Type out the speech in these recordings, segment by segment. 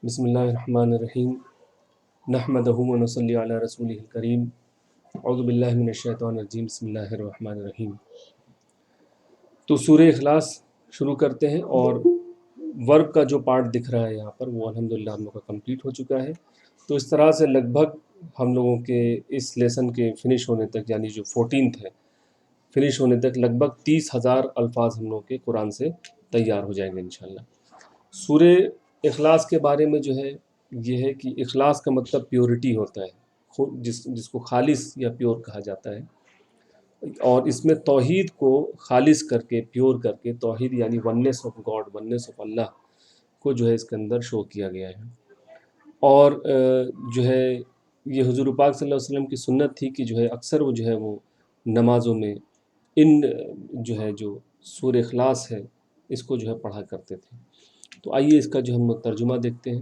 بسم اللہ الرحمن الرحیم نحمدہ و نصلی علی رسولہ الکریم اعوذ باللہ من الشیطان الرجیم بسم اللہ الرحمن الرحیم۔ تو سورہ اخلاص شروع کرتے ہیں، اور ورب کا جو پارٹ دکھ رہا ہے یہاں پر وہ الحمدللہ ہم لوگ کا کمپلیٹ ہو چکا ہے۔ تو اس طرح سے لگ بھگ ہم لوگوں کے اس لیسن کے فنش ہونے تک، یعنی جو 14 ہے فنش ہونے تک، لگ بھگ 30,000 الفاظ ہم لوگوں کے قرآن سے تیار ہو جائیں گے انشاءاللہ۔ سورہ اخلاص کے بارے میں جو ہے یہ ہے کہ اخلاص کا مطلب پیورٹی ہوتا ہے، جس کو خالص یا پیور کہا جاتا ہے، اور اس میں توحید کو خالص کر کے، پیور کر کے، توحید یعنی oneness of God, oneness of اللہ کو جو ہے اس کے اندر شو کیا گیا ہے۔ اور جو ہے یہ حضور پاک صلی اللہ علیہ وسلم کی سنت تھی کہ جو ہے اکثر وہ جو ہے وہ نمازوں میں جو ہے جو سورہ اخلاص ہے اس کو جو ہے پڑھا کرتے تھے۔ تو آئیے اس کا جو ہم لوگ ترجمہ دیکھتے ہیں۔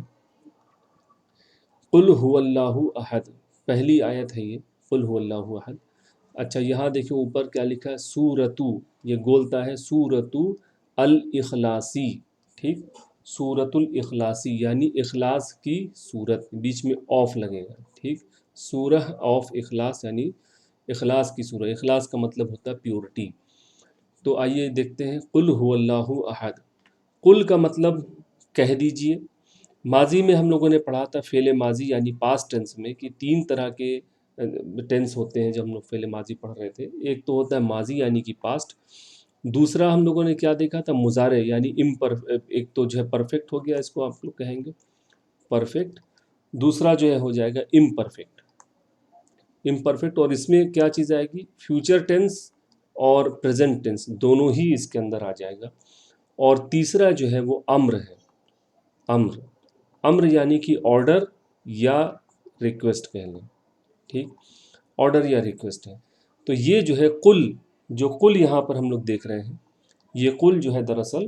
قل هو اللہ احد، پہلی آیت ہے یہ، قل هو اللہ احد۔ اچھا یہاں دیکھیں اوپر کیا لکھا ہے، سورتو، یہ گولتا ہے سورتو الاخلاصی، ٹھیک، سورت الاخلاصی یعنی اخلاص کی صورت، بیچ میں آف لگے گا، ٹھیک، سورہ آف اخلاص یعنی اخلاص کی سورہ۔ اخلاص کا مطلب ہوتا ہے پیورٹی۔ تو آئیے دیکھتے ہیں، قل هو اللہ احد۔ قل کا مطلب کہہ دیجئے۔ ماضی میں ہم لوگوں نے پڑھا تھا فعل ماضی یعنی پاسٹ ٹینس میں کہ 3 طرح کے ٹینس ہوتے ہیں جب ہم لوگ فعل ماضی پڑھ رہے تھے۔ ایک تو ہوتا ہے ماضی یعنی کہ پاسٹ، دوسرا ہم لوگوں نے کیا دیکھا تھا، مضارع یعنی ایک تو جو ہے پرفیکٹ ہو گیا، اس کو آپ لوگ کہیں گے پرفیکٹ، دوسرا جو ہے ہو جائے گا امپرفیکٹ، امپرفیکٹ، اور اس میں کیا چیز آئے گی، فیوچر ٹینس اور پریزنٹ ٹینس دونوں ہی اس کے اندر آ جائے گا۔ اور تیسرا جو ہے وہ امر ہے، امر، امر یعنی کہ آرڈر یا ریکویسٹ کہہ لیں، ٹھیک، آرڈر یا ریکویسٹ ہے۔ تو یہ جو ہے قل، جو قل یہاں پر ہم لوگ دیکھ رہے ہیں، یہ قل جو ہے دراصل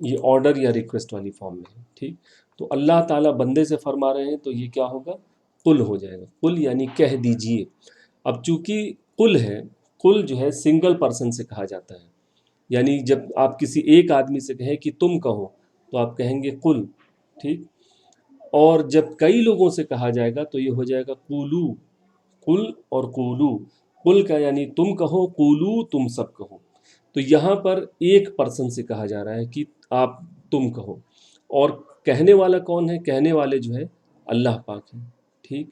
یہ آرڈر یا ریکویسٹ والی فارم میں ہے، ٹھیک۔ تو اللہ تعالیٰ بندے سے فرما رہے ہیں تو یہ کیا ہوگا، قل ہو جائے گا، قل یعنی کہہ دیجئے۔ اب چونکہ قل ہے، قل جو ہے سنگل پرسن سے کہا جاتا ہے، یعنی جب آپ کسی ایک آدمی سے کہیں کہ تم کہو تو آپ کہیں گے قل، ٹھیک، اور جب کئی لوگوں سے کہا جائے گا تو یہ ہو جائے گا قولو، قل اور قولو، قل کا یعنی تم کہو، قولو تم سب کہو۔ تو یہاں پر ایک پرسن سے کہا جا رہا ہے کہ آپ تم کہو، اور کہنے والا کون ہے، کہنے والے جو ہے اللہ پاک ہیں، ٹھیک۔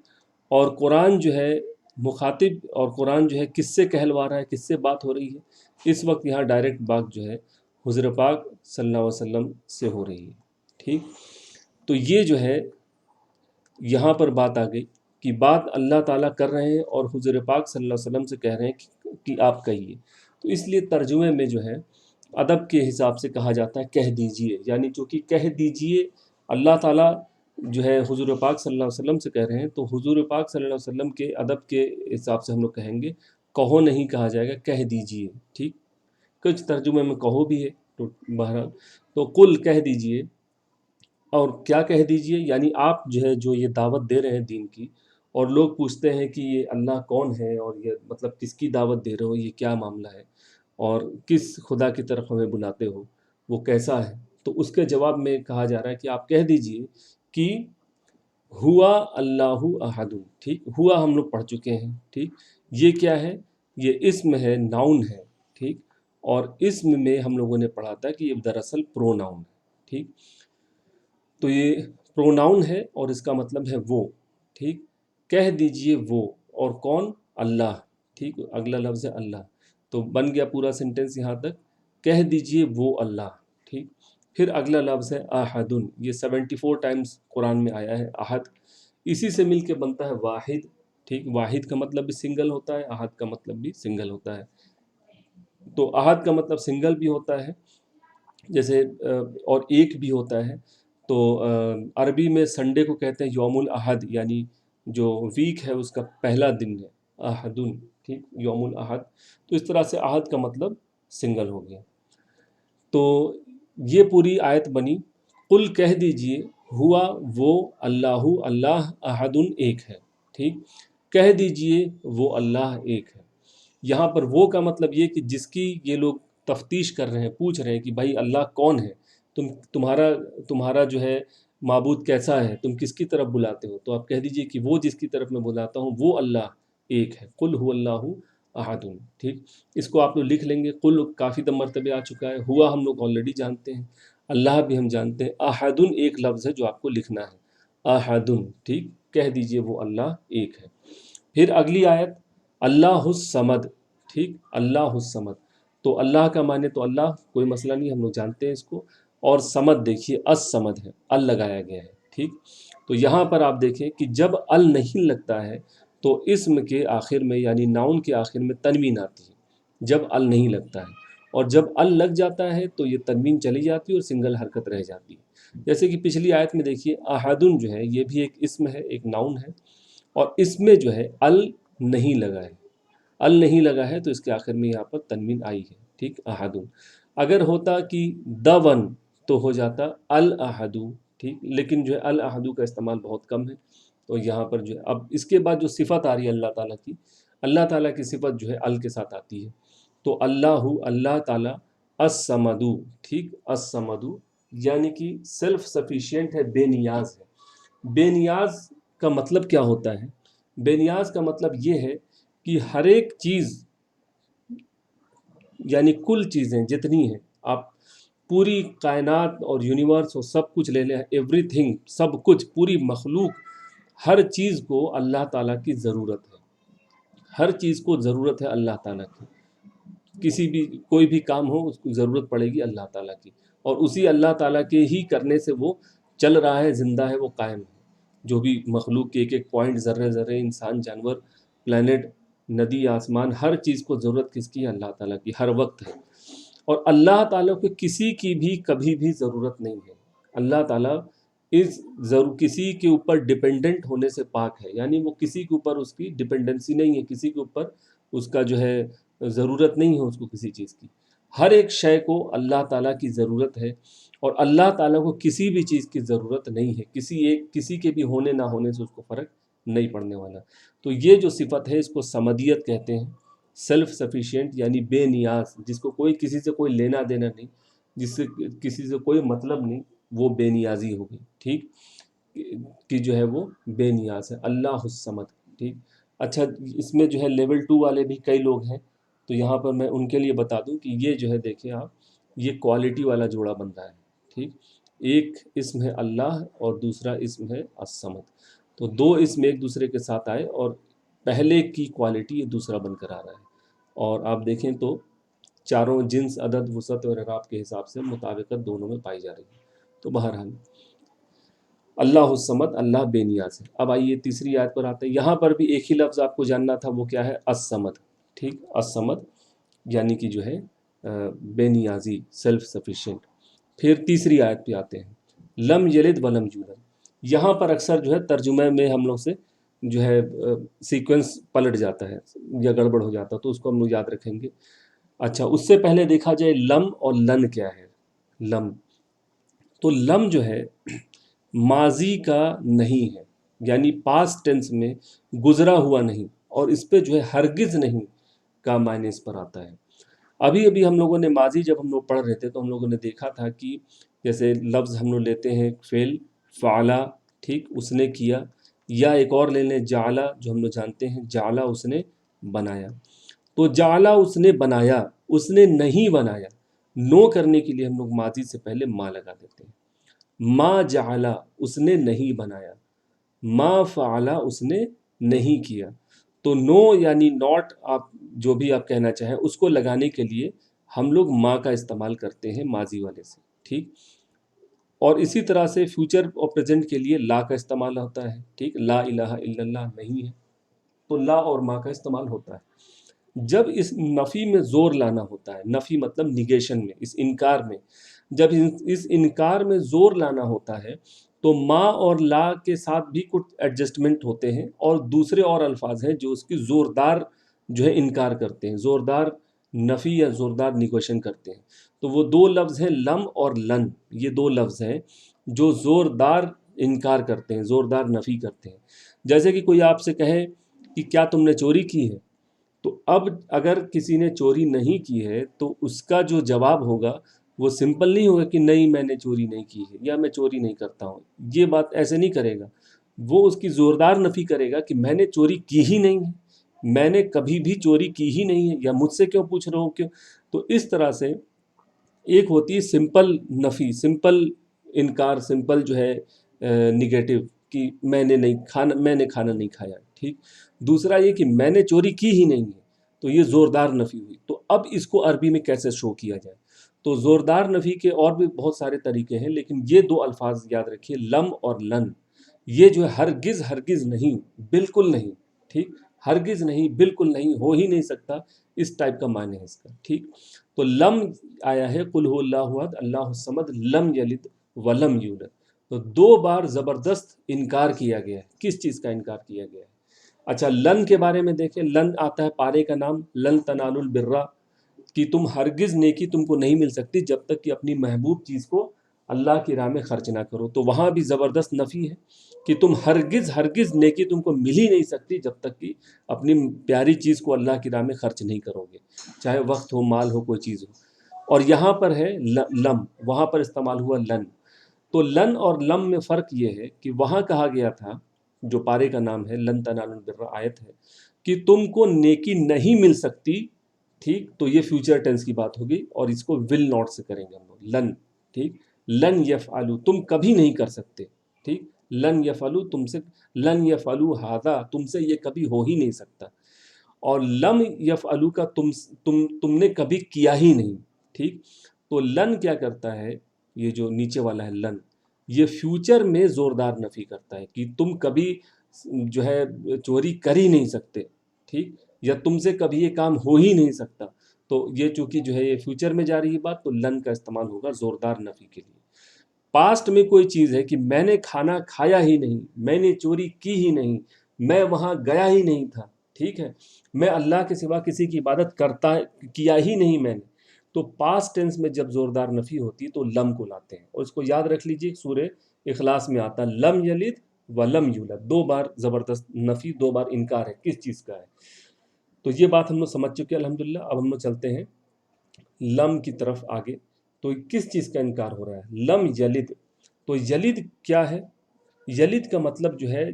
اور قرآن جو ہے مخاطب، اور قرآن جو ہے کس سے کہلوا رہا ہے، کس سے بات ہو رہی ہے، اس وقت یہاں ڈائریکٹ بات جو ہے حضور پاک صلی اللہ علیہ وسلم سے ہو رہی ہے، ٹھیک۔ تو یہ جو ہے یہاں پر بات آ گئی کہ بات اللہ تعالیٰ کر رہے ہیں اور حضور پاک صلی اللہ علیہ وسلم سے کہہ رہے ہیں کہ آپ کہیے۔ تو اس لیے ترجمے میں جو ہے ادب کے حساب سے کہا جاتا ہے کہہ دیجئے، یعنی چونکہ کہہ دیجئے اللہ تعالیٰ جو ہے حضور پاک صلی اللہ علیہ وسلم سے کہہ رہے ہیں، تو حضور پاک صلی اللہ علیہ وسلم کے ادب کے حساب سے ہم لوگ کہیں گے کہو نہیں کہا جائے گا، کہہ دیجئے، ٹھیک۔ کچھ ترجمے میں کہو بھی ہے، تو بہرحال تو قل کہہ دیجئے، اور کیا کہہ دیجئے یعنی آپ جو ہے جو یہ دعوت دے رہے ہیں دین کی، اور لوگ پوچھتے ہیں کہ یہ اللہ کون ہے، اور یہ مطلب کس کی دعوت دے رہے ہو، یہ کیا معاملہ ہے، اور کس خدا کی طرف ہمیں بلاتے ہو، وہ کیسا ہے، تو اس کے جواب میں کہا جا رہا ہے کہ آپ کہہ دیجئے کہ ہوا اللہ احد، ٹھیک، ہوا ہم لوگ پڑھ چکے ہیں، ٹھیک، یہ کیا ہے، یہ اسم ہے، ناؤن ہے، ٹھیک، اور اسم میں ہم لوگوں نے پڑھا تھا کہ یہ دراصل پروناؤن ہے، ٹھیک۔ تو یہ پروناؤن ہے اور اس کا مطلب ہے وہ، ٹھیک، کہہ دیجئے وہ، اور کون، اللہ، ٹھیک، اگلا لفظ ہے اللہ، تو بن گیا پورا سنٹنس یہاں تک، کہہ دیجئے وہ اللہ، ٹھیک۔ پھر اگلا لفظ ہے احدن، یہ 74 ٹائمز قرآن میں آیا ہے احد، اسی سے مل کے بنتا ہے واحد، ٹھیک، واحد کا مطلب بھی سنگل ہوتا ہے، احد کا مطلب بھی سنگل ہوتا ہے۔ تو احد کا مطلب سنگل بھی ہوتا ہے جیسے، اور ایک بھی ہوتا ہے۔ تو عربی میں سنڈے کو کہتے ہیں یوم الاحد، یعنی جو ویک ہے اس کا پہلا دن ہے، احدن، ٹھیک، یوم الاحد۔ تو اس طرح سے احد کا مطلب سنگل ہو گیا۔ تو یہ پوری آیت بنی، قل کہہ دیجئے ہوا وہ اللہ، اللہ احدن ایک ہے، ٹھیک، کہہ دیجئے وہ اللہ ایک ہے۔ یہاں پر وہ کا مطلب یہ کہ جس کی یہ لوگ تفتیش کر رہے ہیں، پوچھ رہے ہیں کہ بھائی اللہ کون ہے، تمہارا جو ہے معبود کیسا ہے، تم کس کی طرف بلاتے ہو؟ تو آپ کہہ دیجئے کہ وہ جس کی طرف میں بلاتا ہوں وہ اللہ ایک ہے، قل هو اللہ احد، ٹھیک. اس کو آپ لوگ لکھ لیں گے. قل کافی مرتبہ آ چکا ہے، ہوا ہم لوگ آلریڈی جانتے ہیں، اللہ بھی ہم جانتے ہیں. احد ایک لفظ ہے جو آپ کو لکھنا ہے، احد، ٹھیک. کہہ دیجئے وہ اللہ ایک ہے. پھر اگلی آیت اللہ الصمد، ٹھیک. اللہ الصمد، تو اللہ کا معنی تو اللہ، کوئی مسئلہ نہیں، ہم لوگ جانتے ہیں اس کو. اور صمد دیکھیے الصمد ہے، ال لگایا گیا ہے، ٹھیک. تو یہاں پر آپ دیکھیں کہ جب ال نہیں لگتا ہے تو اسم کے آخر میں یعنی ناؤن کے آخر میں تنوین آتی ہے جب ال نہیں لگتا ہے، اور جب ال لگ جاتا ہے تو یہ تنوین چلی جاتی ہے اور سنگل حرکت رہ جاتی ہے. جیسے کہ پچھلی آیت میں دیکھیے احدن جو ہے یہ بھی ایک اسم ہے، ایک ناؤن ہے، اور اس میں جو ہے ال نہیں لگا ہے. ال نہیں لگا ہے تو اس کے آخر میں یہاں پر تنوین آئی ہے، ٹھیک. احدن اگر ہوتا کہ دون تو ہو جاتا الاحدو، ٹھیک. لیکن جو ہے الاحدو کا استعمال بہت کم ہے، تو یہاں پر جو ہے اب اس کے بعد جو صفت آ رہی ہے اللہ تعالیٰ کی، اللہ تعالیٰ کی صفت جو ہے ال کے ساتھ آتی ہے. تو اللہ تعالیٰ الصمدو، ٹھیک. الصمدو یعنی کہ سیلف سفیشینٹ ہے، بے نیاز ہے. بے نیاز کا مطلب کیا ہوتا ہے؟ بے نیاز کا مطلب یہ ہے کہ ہر ایک چیز یعنی کل چیزیں جتنی ہیں، آپ پوری کائنات اور یونیورس اور سب کچھ لے لیں، ایوری تھنگ، سب کچھ، پوری مخلوق، ہر چیز کو اللہ تعالیٰ کی ضرورت ہے. ہر چیز کو ضرورت ہے اللہ تعالیٰ کی. کسی بھی کوئی بھی کام ہو اس کو ضرورت پڑے گی اللہ تعالیٰ کی، اور اسی اللہ تعالیٰ کے ہی کرنے سے وہ چل رہا ہے، زندہ ہے، وہ قائم ہے. جو بھی مخلوق کے ایک ایک پوائنٹ، ذرے ذرے، انسان، جانور، پلانٹ، ندی، آسمان، ہر چیز کو ضرورت کس کی ہے؟ اللہ تعالیٰ کی، ہر وقت ہے. اور اللہ تعالیٰ کو کسی کی بھی کبھی بھی ضرورت نہیں ہے. اللہ تعالیٰ کسی کے اوپر ڈپینڈنٹ ہونے سے پاک ہے، یعنی وہ کسی کے اوپر اس کی ڈپینڈنسی نہیں ہے، کسی کے اوپر اس کا جو ہے ضرورت نہیں ہے اس کو کسی چیز کی. ہر ایک شے کو اللہ تعالیٰ کی ضرورت ہے، اور اللہ تعالیٰ کو کسی بھی چیز کی ضرورت نہیں ہے، کسی کے بھی ہونے نہ ہونے سے اس کو فرق نہیں پڑنے والا. تو یہ جو صفت ہے اس کو صمدیت کہتے ہیں، سیلف سفیشینٹ یعنی بے نیاز، جس کو کوئی کسی سے کوئی لینا دینا نہیں، جس سے کسی سے کوئی مطلب نہیں، وہ بے نیازی ہوگی، ٹھیک. کہ جو ہے وہ بے نیاز ہے، اللہ الصمد، ٹھیک. اچھا، اس میں جو ہے لیول 2 والے بھی کئی لوگ ہیں، تو یہاں پر میں ان کے لیے بتا دوں کہ یہ جو ہے دیکھیں آپ، یہ کوالٹی والا جوڑا بن رہا ہے، ٹھیک. ایک اسم ہے اللہ اور دوسرا اسم ہے الصمد. تو دو اسم ایک دوسرے کے ساتھ آئے اور پہلے کی کوالٹی یہ دوسرا بن کر آ رہا ہے. اور آپ دیکھیں تو چاروں جنس، عدد، وسعت اور اعراب کے حساب سے مطابقت دونوں میں پائی جا رہی ہے. تو بہرحال اللہ الصمد، اللہ بے نیاز ہے. اب آئیے تیسری آیت پر آتے ہیں. یہاں پر بھی ایک ہی لفظ آپ کو جاننا تھا، وہ کیا ہے؟ الصمد، ٹھیک. الصمد یعنی کہ جو ہے بے نیازی، سیلف سفیشینٹ. پھر تیسری آیت پہ آتے ہیں، لم یلد ولم یولد. یہاں پر اکثر جو ہے ترجمہ میں ہم لوگ سے جو ہے سیکوینس پلٹ جاتا ہے یا گڑبڑ ہو جاتا ہے، تو اس کو ہم لوگ یاد رکھیں گے. اچھا، اس سے پہلے دیکھا جائے لم اور لن کیا ہے. لم، تو لم جو ہے ماضی کا نہیں ہے، یعنی پاسٹ ٹینس میں گزرا ہوا نہیں، اور اس پہ جو ہے ہرگز نہیں کا معنی اس پر آتا ہے. ابھی ہم لوگوں نے ماضی جب ہم لوگ پڑھ رہے تھے تو ہم لوگوں نے دیکھا تھا کہ جیسے لفظ ہم لوگ لیتے ہیں فعل، فعلا، ٹھیک، اس نے کیا. یا ایک اور لے لیں جعلا، جو ہم لوگ جانتے ہیں جعلا اس نے بنایا. تو جعلا اس نے بنایا، اس نے نہیں بنایا، نو کرنے کے لیے ہم لوگ ماضی سے پہلے ما لگا دیتے ہیں. ما جعلا اس نے نہیں بنایا، ما فعلا اس نے نہیں کیا. تو نو یعنی ناٹ، آپ جو بھی آپ کہنا چاہیں اس کو لگانے کے لیے ہم لوگ ما کا استعمال کرتے ہیں ماضی والے سے، ٹھیک. اور اسی طرح سے فیوچر اور پریزنٹ کے لیے لا کا استعمال ہوتا ہے، ٹھیک. لا الہ الا اللہ نہیں ہے تو لا اور ما کا استعمال ہوتا ہے. جب اس نفی میں زور لانا ہوتا ہے، نفی مطلب نیگیشن میں، اس انکار میں، جب اس انکار میں زور لانا ہوتا ہے تو ما اور لا کے ساتھ بھی کچھ ایڈجسٹمنٹ ہوتے ہیں، اور دوسرے اور الفاظ ہیں جو اس کی زوردار جو ہے انکار کرتے ہیں، زوردار نفی یا زوردار نیگوشن کرتے ہیں. تو وہ دو لفظ ہیں لم اور لن، یہ دو لفظ ہیں جو زوردار انکار کرتے ہیں، زوردار نفی کرتے ہیں. جیسے کہ کوئی آپ سے کہے کہ کیا تم نے چوری کی ہے، تو اب اگر کسی نے چوری نہیں کی ہے تو اس کا جو جواب ہوگا وہ سمپل نہیں ہوگا کہ نہیں میں نے چوری نہیں کی ہے یا میں چوری نہیں کرتا ہوں، یہ بات ایسے نہیں کرے گا. وہ اس کی زوردار نفی کرے گا کہ میں نے چوری کی ہی نہیں ہے، میں نے کبھی بھی چوری کی ہی نہیں ہے، یا مجھ سے کیوں پوچھ رہے ہو کیوں. تو اس طرح سے ایک ہوتی ہے سمپل نفی، سمپل انکار، سمپل جو ہے نگیٹو کہ میں نے کھانا نہیں کھایا، ٹھیک. دوسرا یہ کہ میں نے چوری کی ہی نہیں ہے، تو یہ زوردار نفی ہوئی. تو اب اس کو عربی میں کیسے شو کیا جائے؟ تو زوردار نفی کے اور بھی بہت سارے طریقے ہیں، لیکن یہ دو الفاظ یاد رکھیے، لم اور لن. یہ جو ہے ہرگز ہرگز نہیں، بالکل نہیں، ٹھیک، ہرگز نہیں، بالکل نہیں، ہو ہی نہیں سکتا، اس ٹائپ کا معنی ہے اس کا، ٹھیک. تو لم آیا ہے قل هو اللہ احد اللہ الصمد لم یلد ولم یولد. تو دو بار زبردست انکار کیا گیا ہے. کس چیز کا انکار کیا گیا ہے؟ اچھا، لن کے بارے میں دیکھیں، لن آتا ہے پارے کا نام، لن تنالوا البر، کہ تم ہرگز نیکی تم کو نہیں مل سکتی جب تک کہ اپنی محبوب چیز کو اللہ کی راہ میں خرچ نہ کرو. تو وہاں بھی زبردست نفی ہے کہ تم ہرگز ہرگز نیکی تم کو مل ہی نہیں سکتی جب تک کہ اپنی پیاری چیز کو اللہ کی راہ میں خرچ نہیں کرو گے، چاہے وقت ہو، مال ہو، کوئی چیز ہو. اور یہاں پر ہے لم، وہاں پر استعمال ہوا لن. تو لن اور لم میں فرق یہ ہے کہ وہاں کہا گیا تھا، جو پارے کا نام ہے لن تنالوا البر آیت ہے، کہ تم کو نیکی نہیں مل سکتی، ٹھیک. تو یہ فیوچر ٹینس کی بات ہوگی اور اس کو ول ناٹ سے کریں گے ہم لوگ، لن، ٹھیک. لن یفعلوا، تم کبھی نہیں کر سکتے، ٹھیک. لن یفعلوا، تم سے، لن یفعلوا ھذا، تم سے یہ کبھی ہو ہی نہیں سکتا. اور لم یفعلوا کا تم نے کبھی کیا ہی نہیں، ٹھیک. تو لن کیا کرتا ہے، یہ جو نیچے والا ہے لن، یہ فیوچر میں زوردار نفی کرتا ہے کہ تم کبھی جو ہے چوری کر ہی نہیں سکتے، ٹھیک، یا تم سے کبھی یہ کام ہو ہی نہیں سکتا. تو یہ چونکہ جو ہے یہ فیوچر میں جا رہی ہے بات، تو لن کا استعمال ہوگا زوردار نفی کے لیے. پاسٹ میں کوئی چیز ہے کہ میں نے کھانا کھایا ہی نہیں، میں نے چوری کی ہی نہیں، میں وہاں گیا ہی نہیں تھا، ٹھیک ہے، میں اللہ کے سوا کسی کی عبادت کیا ہی نہیں میں نے. تو پاسٹ ٹینس میں جب زوردار نفی ہوتی ہے تو لم کو لاتے ہیں. اور اس کو یاد رکھ لیجئے، سورہ اخلاص میں آتا ہے لم یلد ولم یولد، دو بار زبردست نفی، دو بار انکار ہے، کس چیز کا ہے. تو یہ بات ہم لوگ سمجھ چکے ہیں الحمدللہ. اب ہم لوگ چلتے ہیں لم کی طرف آگے. تو کس چیز کا انکار ہو رہا ہے؟ لم یلد. تو یلد کیا ہے؟ یلد کا مطلب جو ہے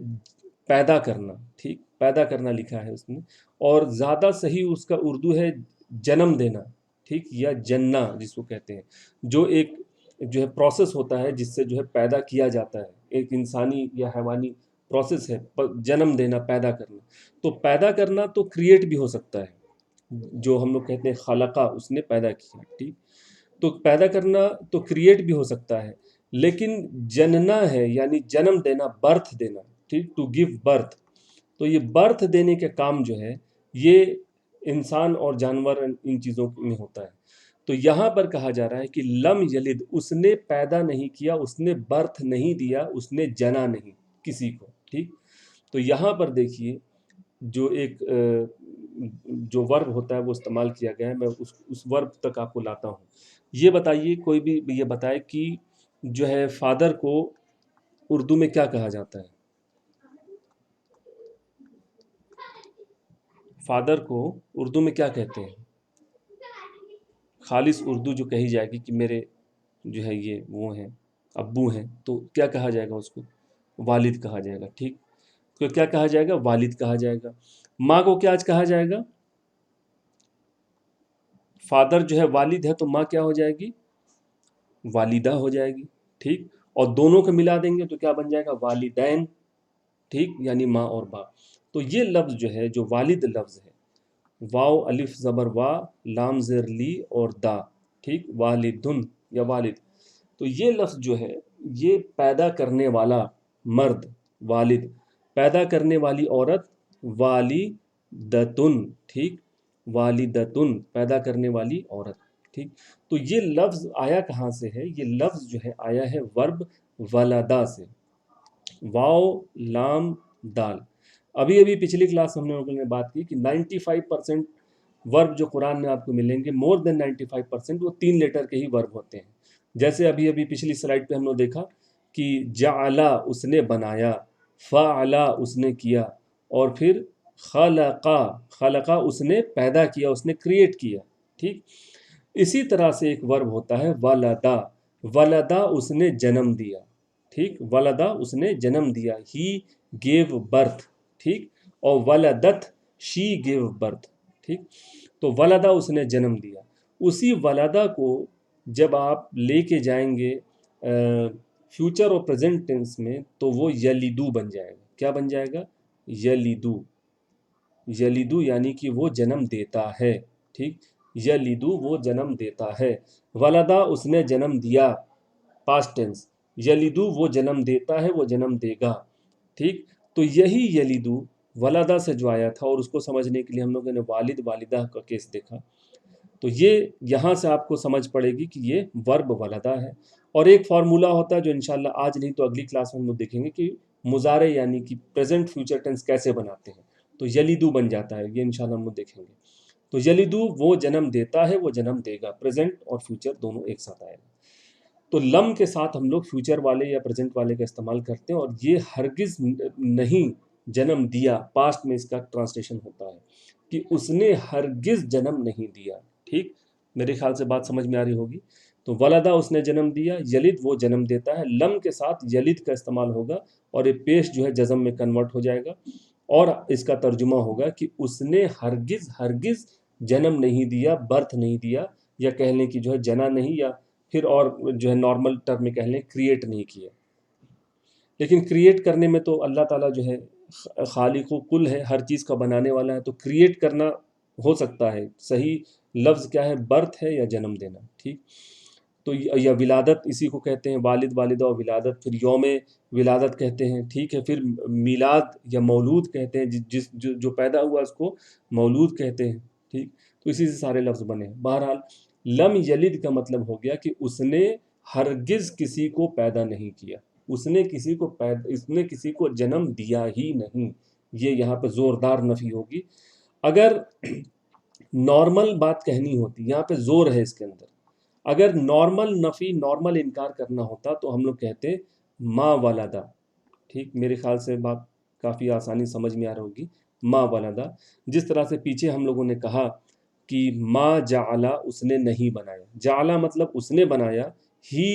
پیدا کرنا، ٹھیک، پیدا کرنا لکھا ہے اس میں، اور زیادہ صحیح اس کا اردو ہے جنم دینا، ٹھیک، یا جننا جس کو کہتے ہیں، جو ایک جو ہے پروسیس ہوتا ہے جس سے جو ہے پیدا کیا جاتا ہے، ایک انسانی یا حیوانی پروسیس ہے جنم دینا، پیدا کرنا. تو پیدا کرنا تو کریٹ بھی ہو سکتا ہے، جو ہم لوگ کہتے ہیں خلقہ، اس نے پیدا کیا، ٹھیک. تو پیدا کرنا تو کریٹ بھی ہو سکتا ہے، لیکن جننا ہے یعنی جنم دینا، برتھ دینا، ٹھیک، ٹو گیو برتھ. تو یہ برتھ دینے کے کام جو ہے یہ انسان اور جانور ان چیزوں میں ہوتا ہے. تو یہاں پر کہا جا رہا ہے کہ لم یلد، اس نے پیدا نہیں کیا، اس نے برتھ نہیں دیا، اس نے جنا نہیں کسی کو، ٹھیک. تو یہاں پر دیکھیے جو ایک جو ورب ہوتا ہے وہ استعمال کیا گیا ہے. میں اس ورب تک آپ کو لاتا ہوں. یہ بتائیے، کوئی بھی یہ بتائے کہ جو ہے فادر کو اردو میں کیا کہا جاتا ہے؟ فادر کو اردو میں کیا کہتے ہیں؟ خالص اردو جو کہی جائے گی کہ میرے جو ہے یہ وہ ہیں، ابو ہیں، تو کیا کہا جائے گا اس کو؟ والد کہا جائے گا، ٹھیک. تو کیا کہا جائے گا؟ والد کہا جائے گا. ماں کو کیا آج کہا جائے گا؟ فادر جو ہے والد ہے تو ماں کیا ہو جائے گی؟ والدہ ہو جائے گی، ٹھیک. اور دونوں کو ملا دیں گے تو کیا بن جائے گا؟ والدین، ٹھیک، یعنی ماں اور باپ. تو یہ لفظ جو ہے، جو والد لفظ ہے، واو الف زبر وا، لام زر لی اور دا، ٹھیک، والدن یا والد. تو یہ لفظ جو ہے یہ پیدا کرنے والا مرد والد، پیدا کرنے والی عورت والدتن، ٹھیک، والدتن، پیدا کرنے والی عورت، ٹھیک. تو یہ لفظ آیا کہاں سے ہے؟ یہ لفظ جو ہے آیا ہے ورب ولدا سے، واو لام دال. ابھی پچھلی کلاس ہم لوگوں نے بات کی کہ 95% ورب جو قرآن میں آپ کو ملیں گے، مور دین 95%، وہ 3 لیٹر کے ہی ورب ہوتے ہیں. جیسے ابھی پچھلی سلائڈ پہ ہم نے دیکھا کہ جعلا، اس نے بنایا، فعلا، اس نے کیا، اور پھر خلقا، خلقا، اس نے پیدا کیا، اس نے کریٹ کیا، ٹھیک. اسی طرح سے ایک ورب ہوتا ہے ولدا، ولدا اس نے جنم دیا، ٹھیک، ولدا اس نے جنم دیا، ہی گیو برتھ، ٹھیک، اور ولدت شی گیو برتھ، ٹھیک، تو ولدا اس نے جنم دیا، اسی ولدا کو جب آپ لے کے جائیں گے فیوچر اور پریزنٹ ٹینس میں تو وہ یلیدو بن جائے گا، کیا بن جائے گا؟ یلیدو، یلیدو یعنی کہ وہ جنم دیتا ہے، ٹھیک، یلیدو وہ جنم دیتا ہے، ولدا اس نے جنم دیا، پاسٹ ٹینس، یلیدو وہ جنم دیتا ہے، وہ جنم دے گا، ٹھیک، تو یہی یلیدو ولدا سے جو آیا تھا، اور اس کو سمجھنے کے لیے ہم لوگوں نے والد والدہ کا کیس دیکھا، تو یہ یہاں سے آپ کو سمجھ پڑے گی کہ یہ ورب ولدا ہے۔ اور ایک فارمولا ہوتا ہے جو انشاءاللہ آج نہیں تو اگلی کلاس میں ہم لوگ دیکھیں گے کہ مضارع یعنی کہ پریزنٹ فیوچر ٹینس کیسے بناتے ہیں، تو یلیدو بن جاتا ہے، یہ انشاءاللہ ہم لوگ دیکھیں گے۔ تو یلیدو وہ جنم دیتا ہے، وہ جنم دے گا، پریزنٹ اور فیوچر دونوں ایک ساتھ آئے گا۔ تو لم کے ساتھ ہم لوگ فیوچر والے یا پریزنٹ والے کا استعمال کرتے ہیں، اور یہ ہرگز نہیں جنم دیا، پاسٹ میں اس کا ٹرانسلیشن ہوتا ہے کہ اس نے ہرگز جنم نہیں دیا، ٹھیک، میرے خیال سے بات سمجھ میں آ رہی ہوگی۔ تو ولدا اس نے جنم دیا، یلد وہ جنم دیتا ہے، لم کے ساتھ یلد کا استعمال ہوگا اور یہ پیش جو ہے جزم میں کنورٹ ہو جائے گا، اور اس کا ترجمہ ہوگا کہ اس نے ہرگز ہرگز جنم نہیں دیا، برتھ نہیں دیا، یا کہہ لیں کہ جو ہے جنا نہیں، یا پھر اور جو ہے نارمل ٹرم میں کہہ لیں کریٹ نہیں کیا۔ لیکن کریٹ کرنے میں تو اللہ تعالیٰ جو ہے خالق و کل ہے، ہر چیز کا بنانے والا ہے، تو کریٹ کرنا ہو سکتا ہے، صحیح لفظ کیا ہے؟ برتھ ہے یا جنم دینا، ٹھیک، تو یا ولادت اسی کو کہتے ہیں، والد والدہ اور ولادت، پھر یوم ولادت کہتے ہیں، ٹھیک ہے، پھر میلاد یا مولود کہتے ہیں، جو پیدا ہوا اس کو مولود کہتے ہیں، ٹھیک، تو اسی سے سارے لفظ بنے ہیں۔ بہرحال لم یلد کا مطلب ہو گیا کہ اس نے ہرگز کسی کو پیدا نہیں کیا، اس نے کسی کو جنم دیا ہی نہیں، یہ یہاں پہ زوردار نفی ہوگی۔ اگر نارمل بات کہنی ہوتی، یہاں پہ زور ہے اس کے اندر، اگر نارمل نفی، نارمل انکار کرنا ہوتا تو ہم لوگ کہتے ما ولدا، ٹھیک، میرے خیال سے بات کافی آسانی سمجھ میں آ رہی ہوگی، ما ولدا، جس طرح سے پیچھے ہم لوگوں نے کہا کہ ما جعلا اس نے نہیں بنایا، جعلا مطلب اس نے بنایا، ہی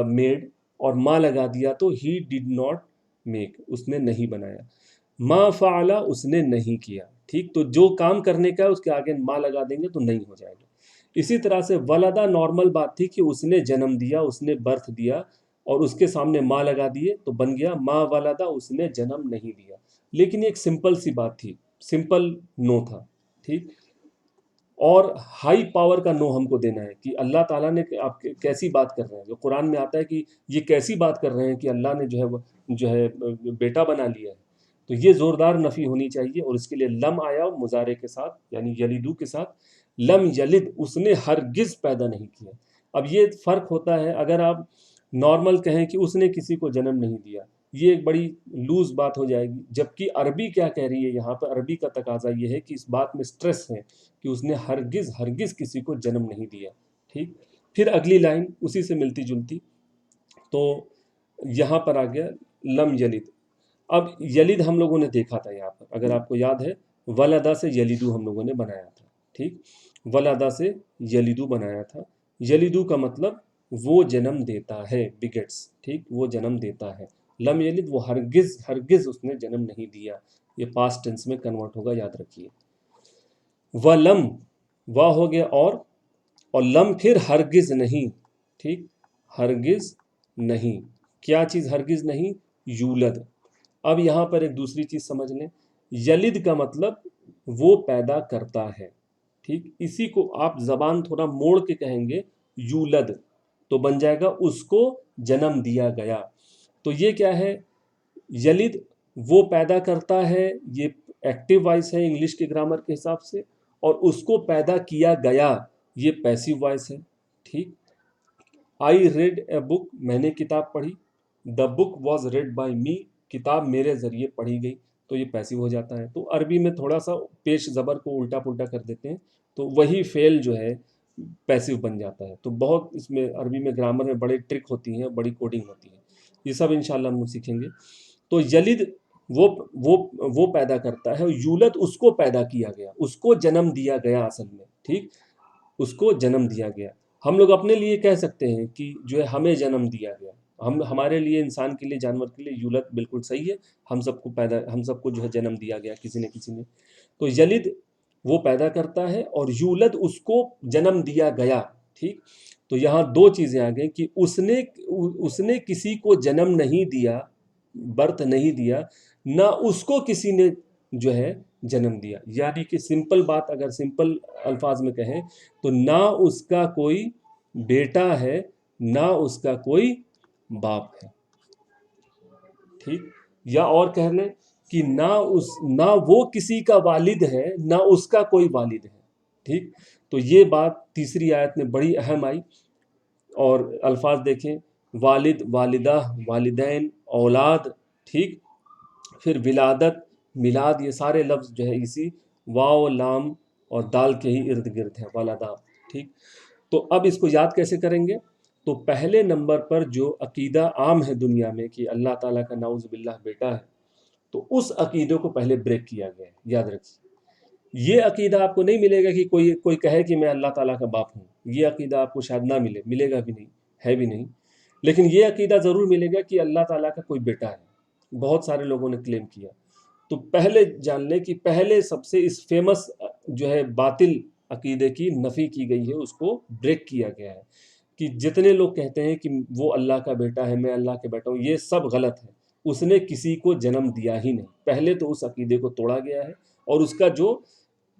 میڈ، اور ما لگا دیا تو ہی ڈڈ ناٹ میک، اس نے نہیں بنایا، ما فعلا اس نے نہیں کیا، ٹھیک، تو جو کام کرنے کا ہے اس کے آگے ما لگا دیں گے تو نہیں ہو جائے گا۔ اسی طرح سے ولدا نارمل بات تھی کہ اس نے جنم دیا، اس نے برتھ دیا، اور اس کے سامنے ما لگا دیے تو بن گیا ما ولدا اس نے جنم نہیں دیا، لیکن یہ ایک سمپل سی بات تھی، سمپل نو تھا، ٹھیک، اور ہائی پاور کا نو ہم کو دینا ہے کہ اللہ تعالیٰ نے آپ کیسی بات کر رہے ہیں، جو قرآن میں آتا ہے کہ یہ کیسی بات کر رہے ہیں کہ اللہ نے جو ہے بیٹا بنا لیا ہے، تو یہ زوردار نفی ہونی چاہیے، اور اس کے لیے لم آیا مضارع کے ساتھ یعنی یلیدو کے ساتھ، لم یلد اس نے ہرگز پیدا نہیں کیا۔ اب یہ فرق ہوتا ہے، اگر آپ نارمل کہیں کہ اس نے کسی کو جنم نہیں دیا، یہ ایک بڑی لوز بات ہو جائے گی، جبکہ عربی کیا کہہ رہی ہے یہاں پہ، عربی کا تقاضا یہ ہے کہ اس بات میں سٹریس ہے کہ اس نے ہرگز ہرگز کسی کو جنم نہیں دیا، ٹھیک، پھر اگلی لائن اسی سے ملتی جلتی، تو یہاں پر آ گیا لم یلد۔ اب یلد ہم لوگوں نے دیکھا تھا یہاں پر، اگر آپ کو یاد ہے ولدا سے یلیدو ہم لوگوں نے بنایا تھا، ٹھیک، ولدا سے یلیدو بنایا تھا، یلیدو کا مطلب وہ جنم دیتا ہے، بگٹس، ٹھیک، وہ جنم دیتا ہے، لم یلد وہ ہرگز ہرگز اس نے جنم نہیں دیا، یہ پاسٹ ٹینس میں کنورٹ ہوگا، یاد رکھیے۔ ولم وا ہو گیا اور لم پھر ہرگز نہیں، ٹھیک، ہرگز نہیں، کیا چیز ہرگز نہیں؟ یولد۔ اب یہاں پر ایک دوسری چیز سمجھ لیں، یلد کا مطلب وہ پیدا کرتا ہے، ٹھیک، اسی کو آپ زبان تھوڑا موڑ کے کہیں گے یولد، تو بن جائے گا اس کو جنم دیا گیا۔ تو یہ کیا ہے؟ یلد وہ پیدا کرتا ہے، یہ ایکٹیو وائس ہے انگلش کے گرامر کے حساب سے، اور اس کو پیدا کیا گیا یہ پیسیو وائس ہے، ٹھیک۔ آئی ریڈ اے بک، میں نے کتاب پڑھی، the book was read by me, کتاب میرے ذریعے پڑھی گئی، تو یہ پیسیو ہو جاتا ہے۔ تو عربی میں تھوڑا سا پیش زبر کو الٹا پلٹا کر دیتے ہیں تو وہی فعل جو ہے پیسیو بن جاتا ہے۔ تو بہت اس میں عربی میں گرامر میں بڑی ٹرک ہوتی ہیں، بڑی کوڈنگ ہوتی ہے، یہ سب انشاءاللہ ہم سیکھیں گے۔ تو یلد وہ پیدا کرتا ہے، یولد اس کو پیدا کیا گیا، اس کو جنم دیا گیا اصل میں، ٹھیک۔ اس کو جنم دیا گیا. ہم لوگ اپنے لیے کہہ سکتے ہیں کہ جو ہے ہمیں جنم دیا گیا. ہمارے لیے، انسان کے لیے، جانور کے لیے یولد بالکل صحیح ہے. ہم سب کو جو ہے جنم دیا گیا کسی نہ کسی نے. تو یلد وہ پیدا کرتا ہے، اور یولد اس کو جنم دیا گیا. ٹھیک. تو یہاں دو چیزیں آ گئیں کہ اس نے کسی کو جنم نہیں دیا، برتھ نہیں دیا، نہ اس کو کسی نے جو ہے جنم دیا. یعنی کہ سمپل بات اگر سمپل الفاظ میں کہیں تو نہ اس کا کوئی بیٹا ہے، نہ اس کا کوئی باپ ہے. ٹھیک. یا اور کہہ لیں کہ نہ وہ کسی کا والد ہے، نہ اس کا کوئی والد ہے. ٹھیک. تو یہ بات تیسری آیت میں بڑی اہم آئی. اور الفاظ دیکھیں، والد، والدہ، والدین، اولاد. ٹھیک. پھر ولادت، میلاد، یہ سارے لفظ جو ہے اسی واو، لام اور دال کے ہی ارد گرد ہے، والدہ. ٹھیک. تو اب اس کو یاد کیسے کریں گے؟ تو پہلے نمبر پر جو عقیدہ عام ہے دنیا میں کہ اللہ تعالیٰ کا نعوذ باللہ بیٹا ہے، تو اس عقیدے کو پہلے بریک کیا گیا ہے. یاد رکھیے، یہ عقیدہ آپ کو نہیں ملے گا کہ کوئی کہے کہ میں اللہ تعالیٰ کا باپ ہوں. یہ عقیدہ آپ کو شاید نہ ملے گا بھی نہیں، ہے بھی نہیں. لیکن یہ عقیدہ ضرور ملے گا کہ اللہ تعالیٰ کا کوئی بیٹا ہے. بہت سارے لوگوں نے کلیم کیا. تو پہلے جان لیں کہ پہلے سب سے اس فیمس جو ہے باطل عقیدے کی نفی کی گئی ہے، اس کو بریک کیا گیا ہے. کہ جتنے لوگ کہتے ہیں کہ وہ اللہ کا بیٹا ہے، میں اللہ کے بیٹا ہوں، یہ سب غلط ہے. اس نے کسی کو جنم دیا ہی نہیں. پہلے تو اس عقیدے کو توڑا گیا ہے. اور اس کا جو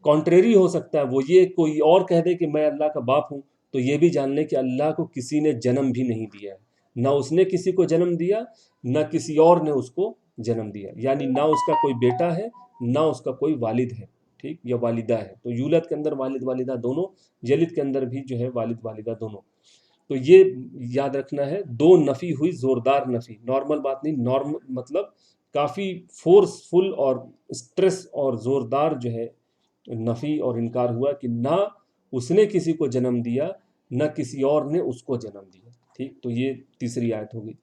کانٹریری ہو سکتا ہے وہ یہ کوئی اور کہہ دے کہ میں اللہ کا باپ ہوں، تو یہ بھی جان لیں کہ اللہ کو کسی نے جنم بھی نہیں دیا ہے. نہ اس نے کسی کو جنم دیا، نہ کسی اور نے اس کو جنم دیا. یعنی نہ اس کا کوئی بیٹا ہے، نہ اس کا کوئی والد ہے. ٹھیک. یا والدہ ہے. تو یولد کے اندر والد والدہ دونوں، یلد کے اندر بھی جو ہے والد والدہ دونوں. تو یہ یاد رکھنا ہے. دو نفی ہوئی، زوردار نفی، نارمل بات نہیں. نارمل مطلب کافی فورس فل اور اسٹریس اور زوردار جو ہے نفی اور انکار ہوا کہ نہ اس نے کسی کو جنم دیا، نہ کسی اور نے اس کو جنم دیا. ٹھیک. تو یہ تیسری آیت ہوگی.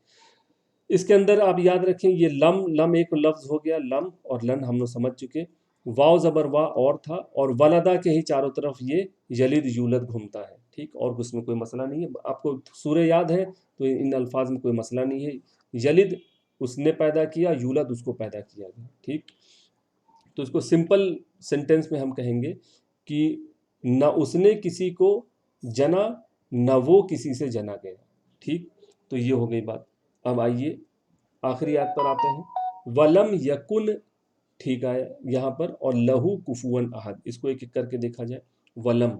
اس کے اندر آپ یاد رکھیں یہ لم ایک لفظ ہو گیا. لم اور لن ہم لوگ سمجھ چکے. واو زبر وا اور تھا، اور ولدہ کے ہی چاروں طرف یہ یلد یولد گھومتا ہے. ٹھیک. اور اس میں کوئی مسئلہ نہیں ہے. آپ کو سورہ یاد ہے تو ان الفاظ میں کوئی مسئلہ نہیں ہے. یلد اس نے پیدا کیا، یولد اس کو پیدا کیا گیا. ٹھیک. تو اس کو سمپل سینٹنس میں ہم کہیں گے کہ نہ اس نے کسی کو جنا، نہ وہ کسی سے جنا گیا. ٹھیک. تو یہ ہو گئی بات. اب آئیے آخری آیت پر آتے ہیں. ولم یکن، ٹھیک ہے یہاں پر، اور لہو کفوا احد. اس کو ایک ایک کر کے دیکھا جائے. ولم،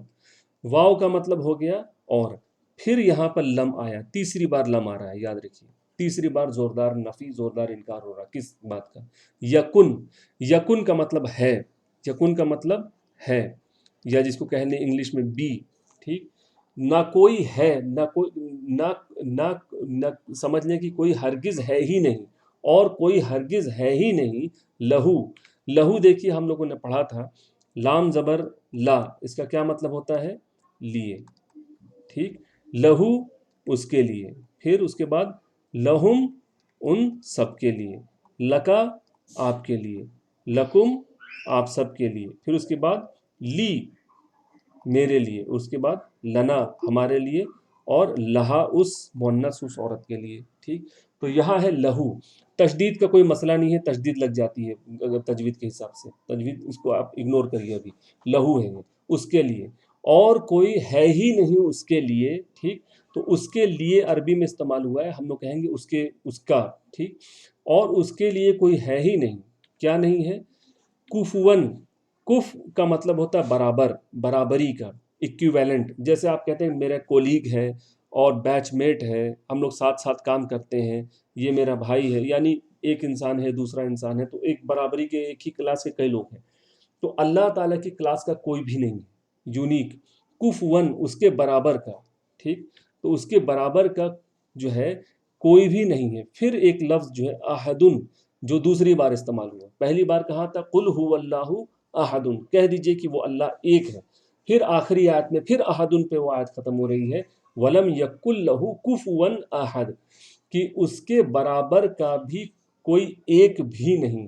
واو کا مطلب ہو گیا اور، پھر یہاں پر لم آیا. تیسری بار لم آ رہا ہے. یاد رکھیے، تیسری بار زوردار نفی، زوردار انکار ہو رہا. کس بات کا؟ یکن. یکن کا مطلب ہے. یکن کا مطلب ہے، یا جس کو کہنے انگلش میں بی. ٹھیک. نہ کوئی ہے، نہ سمجھنے کی کوئی ہرگز ہے ہی نہیں، اور کوئی ہرگز ہے ہی نہیں. لہو. لہو دیکھیے ہم لوگوں نے پڑھا تھا، لام زبر لا، اس کا کیا مطلب ہوتا ہے؟ لیے. ٹھیک. لہو اس کے لیے. پھر اس کے بعد لہم ان سب کے لیے. لکا آپ کے لیے. لکم آپ سب کے لیے. پھر اس کے بعد لی میرے لیے. اس کے بعد لنا ہمارے لیے. اور لہا اس مؤنث اس عورت کے لیے. ٹھیک. تو یہاں ہے لہو. تشدید کا کوئی مسئلہ نہیں ہے، تشدید لگ جاتی ہے اگر تجوید کے حساب سے. تجوید اس کو آپ اگنور کریے. ابھی لہو ہے وہ اس کے لیے، اور کوئی ہے ہی نہیں اس کے لیے. ٹھیک. تو اس کے لیے عربی میں استعمال ہوا ہے. ہم لوگ کہیں گے اس کا. ٹھیک. اور اس کے لیے کوئی ہے ہی نہیں. کیا نہیں ہے؟ کفون. کف کا مطلب ہوتا ہے برابر، برابری کا، ایکویولنٹ. جیسے آپ کہتے ہیں میرا کولیگ ہے اور بیچ میٹ ہے، ہم لوگ ساتھ ساتھ کام کرتے ہیں، یہ میرا بھائی ہے. یعنی ایک انسان ہے، دوسرا انسان ہے، تو ایک برابری کے، ایک ہی کلاس کے کئی لوگ ہیں. تو اللہ تعالیٰ کی کلاس کا کوئی بھی نہیں ہے یونیک. کفون اس کے برابر کا. ٹھیک. تو اس کے برابر کا جو ہے کوئی بھی نہیں ہے. پھر ایک لفظ جو ہے احدن، جو دوسری بار استعمال ہوا. پہلی بار کہا تھا قل هو اللہ احدن، کہہ دیجئے کہ وہ اللہ ایک ہے. پھر آخری آیت میں پھر احدن پہ وہ آیت ختم ہو رہی ہے. ولم یکن لہ کفوا احد، کہ اس کے برابر کا بھی کوئی ایک بھی نہیں.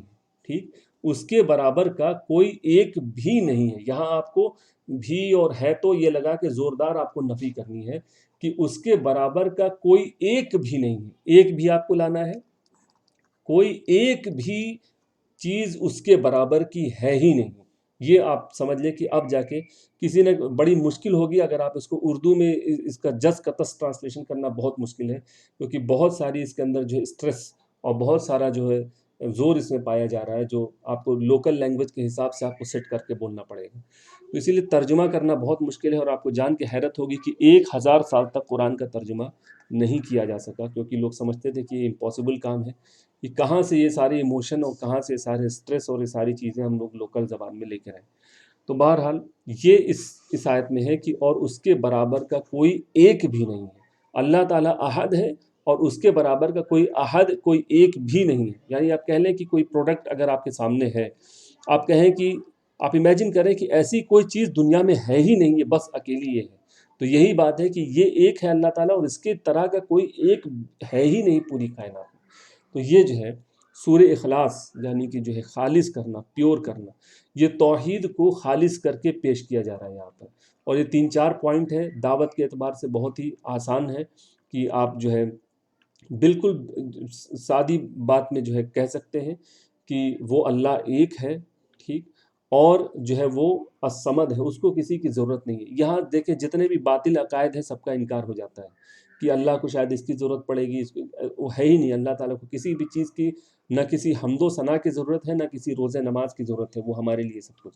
ٹھیک. اس کے برابر کا کوئی ایک بھی نہیں ہے. یہاں آپ کو بھی اور ہے تو یہ لگا کہ زوردار آپ کو نفی کرنی ہے کہ اس کے برابر کا کوئی ایک بھی نہیں ہے. ایک بھی آپ کو لانا ہے, کوئی ایک بھی چیز اس کے برابر کی ہے ہی نہیں. یہ آپ سمجھ لیں کہ اب جا کے کسی نے بڑی مشکل ہوگی اگر آپ اس کو اردو میں اس کا جز کا تس ٹرانسلیشن کرنا بہت مشکل ہے, کیونکہ بہت ساری اس کے اندر جو ہے اسٹریس اور بہت سارا جو ہے زور اس میں پایا جا رہا ہے, جو آپ کو لوکل لینگویج کے حساب سے آپ کو سیٹ کر کے بولنا پڑے گا. تو اسی لیے ترجمہ کرنا بہت مشکل ہے, اور آپ کو جان کے حیرت ہوگی کہ 1000 سال تک قرآن کا ترجمہ نہیں کیا جا سکا, کیونکہ لوگ سمجھتے تھے کہ یہ امپاسبل کام ہے, کہ کہاں سے یہ ساری ایموشن اور کہاں سے سارے اسٹریس اور یہ ساری چیزیں ہم لوگ لوکل زبان میں لے کے آئیں. تو بہرحال یہ اس آیت میں ہے کہ اور اس کے برابر کا کوئی ایک بھی نہیں ہے. اللہ تعالیٰ احد ہے اور اس کے برابر کا کوئی احد, کوئی ایک بھی نہیں ہے. یعنی آپ کہہ لیں کہ کوئی پروڈکٹ اگر آپ کے سامنے ہے, آپ کہیں کہ آپ امیجن کریں کہ ایسی کوئی چیز دنیا میں ہے ہی نہیں ہے, بس اکیلی یہ ہے. تو یہی بات ہے کہ یہ ایک ہے اللہ تعالیٰ, اور اس کے طرح کا کوئی ایک ہے ہی نہیں پوری کائنات میں. تو یہ جو ہے سورہ اخلاص, یعنی کہ جو ہے خالص کرنا, پیور کرنا, یہ توحید کو خالص کر کے پیش کیا جا رہا ہے یہاں پر. اور یہ 3-4 پوائنٹ ہے, دعوت کے اعتبار سے بہت ہی آسان ہے کہ آپ جو ہے بالکل سادی بات میں جو ہے کہہ سکتے ہیں کہ وہ اللہ ایک ہے, ٹھیک, اور جو ہے وہ الصمد ہے, اس کو کسی کی ضرورت نہیں ہے. یہاں دیکھیں جتنے بھی باطل عقائد ہیں سب کا انکار ہو جاتا ہے کہ اللہ کو شاید اس کی ضرورت پڑے گی, وہ ہے ہی نہیں. اللہ تعالیٰ کو کسی بھی چیز کی نہ کسی حمد و ثنا کی ضرورت ہے, نہ کسی روزہ نماز کی ضرورت ہے, وہ ہمارے لیے سب کچھ.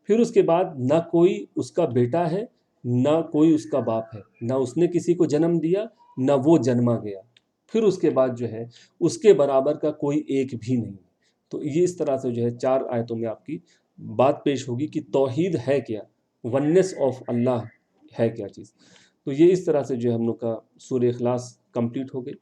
پھر اس کے بعد نہ کوئی اس کا بیٹا ہے, نہ کوئی اس کا باپ ہے, نہ اس نے کسی کو جنم دیا, نہ وہ جنما گیا. پھر اس کے بعد جو ہے اس کے برابر کا کوئی ایک بھی نہیں. تو یہ اس طرح سے جو ہے 4 آیتوں میں آپ کی بات پیش ہوگی کہ توحید ہے کیا, وننس آف اللہ ہے کیا چیز. تو یہ اس طرح سے جو ہے ہم لوگ کا سورہ اخلاص کمپلیٹ ہو گئی.